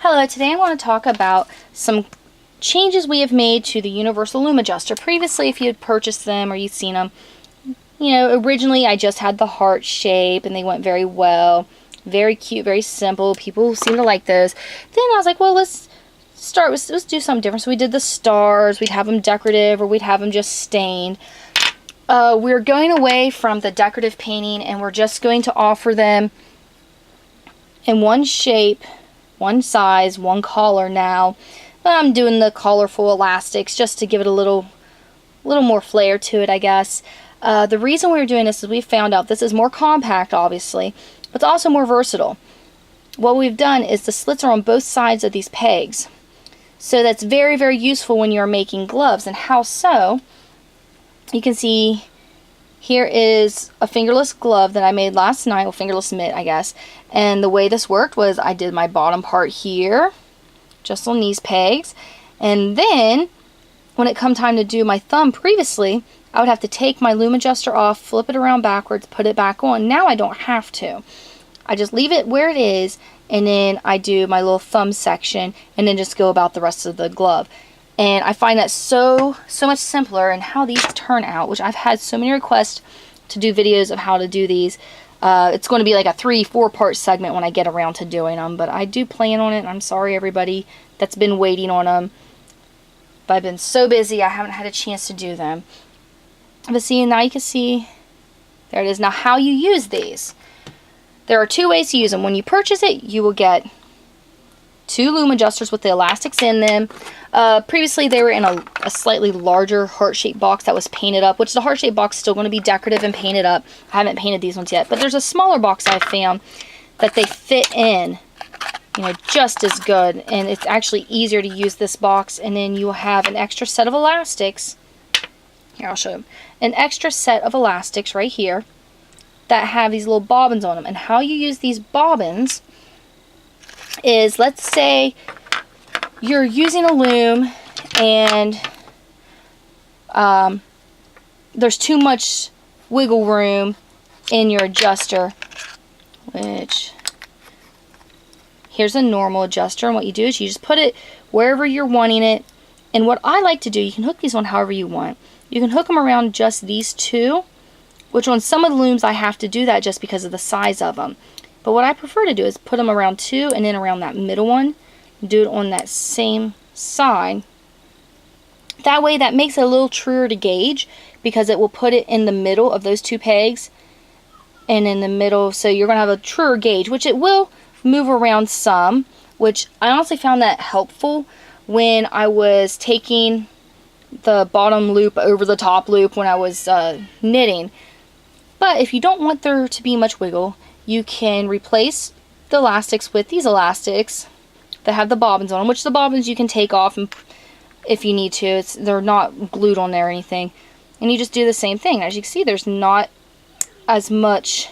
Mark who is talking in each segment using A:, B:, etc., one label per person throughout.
A: Hello, today I want to talk about some changes we have made to the Universal Loom Adjuster. Previously, if you had purchased them or you'd seen them, originally I just had the heart shape and they went very well. Very cute, very simple. People seem to like those. Then I was like, well, let's do something different. So we did the stars. We'd have them decorative or we'd have them just stained. We're going away from the decorative painting and we're just going to offer them in one shape, one size, one color now. I'm doing the colorful elastics just to give it a little more flair to it, I guess. The reason we're doing this is we found out this is more compact, obviously, but it's also more versatile. What we've done is the slits are on both sides of these pegs. So that's very, very useful when you're making gloves. And how so? You can see here is a fingerless glove that I made last night, well, fingerless mitt, I guess. And the way this worked was I did my bottom part here, just on these pegs. And then, when it come time to do my thumb previously, I would have to take my loom adjuster off, flip it around backwards, put it back on. Now I don't have to. I just leave it where it is, and then I do my little thumb section, and then just go about the rest of the glove. And I find that so much simpler, and how these turn out, which I've had so many requests to do videos of how to do these. It's going to be like a 3-4 part segment when I get around to doing them, but I do plan on it, and I'm sorry everybody that's been waiting on them. But I've been so busy I haven't had a chance to do them. But see, now you can see, there it is. Now how you use these. There are two ways to use them. When you purchase it, you will get 2 loom adjusters with the elastics in them. Previously they were in a slightly larger heart-shaped box that was painted up, which the heart-shaped box is still going to be decorative and painted up. I haven't painted these ones yet, but there's a smaller box I found that they fit in, just as good, and it's actually easier to use this box. And then you will have an extra set of elastics. Here, I'll show you. An extra set of elastics right here that have these little bobbins on them. And how you use these bobbins is, let's say you're using a loom and there's too much wiggle room in your adjuster, which here's a normal adjuster, and what you do is you just put it wherever you're wanting it. And what I like to do, you can hook these on however you want. You can hook them around just these two, which on some of the looms I have to do that just because of the size of them. But what I prefer to do is put them around 2 and then around that middle one. Do it on that same side. That way that makes it a little truer to gauge, because it will put it in the middle of those 2 pegs and in the middle, so you're going to have a truer gauge, which it will move around some, which I honestly found that helpful when I was taking the bottom loop over the top loop when I was knitting. But if you don't want there to be much wiggle, you can replace the elastics with these elastics that have the bobbins on them, which the bobbins you can take off and if you need to. They're not glued on there or anything. And you just do the same thing. As you can see, there's not as much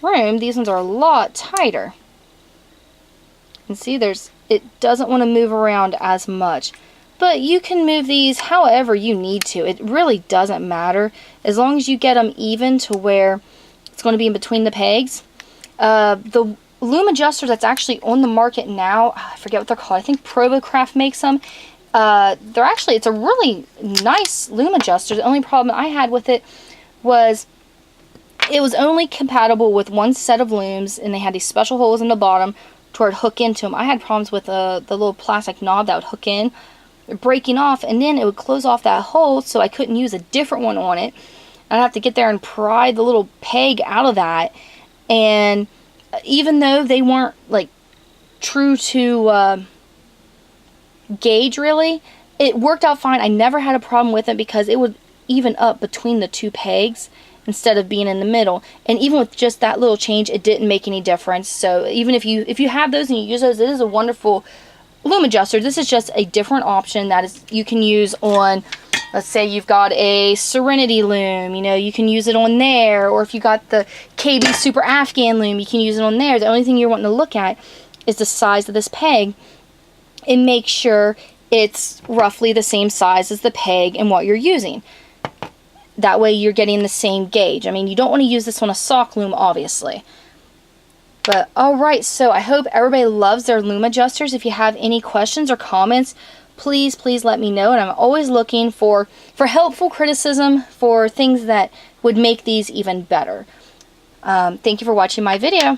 A: room. These ones are a lot tighter. And see, it doesn't want to move around as much. But you can move these however you need to. It really doesn't matter, as long as you get them even to where it's going to be in between the pegs. The loom adjuster that's actually on the market now, I forget what they're called. I think Probocraft makes them. It's a really nice loom adjuster. The only problem I had with it was it was only compatible with one set of looms, and they had these special holes in the bottom to where it hook into them. I had problems with the little plastic knob that would hook in, breaking off, and then it would close off that hole, so I couldn't use a different one on it. I'd have to get there and pry the little peg out of that. And even though they weren't like true to gauge really, it worked out fine. I never had a problem with it because it would even up between the 2 pegs instead of being in the middle. And even with just that little change, it didn't make any difference. So even if you have those and you use those, it is a wonderful loom adjuster. This is just a different option that is you can use on, let's say you've got a Serenity loom, you can use it on there. Or if you got the KB Super Afghan loom, you can use it on there. The only thing you're wanting to look at is the size of this peg and make sure it's roughly the same size as the peg and what you're using. That way you're getting the same gauge. I mean, you don't want to use this on a sock loom, obviously. But alright, so I hope everybody loves their loom adjusters. If you have any questions or comments, please let me know. And I'm always looking for helpful criticism, for things that would make these even better. Thank you for watching my video.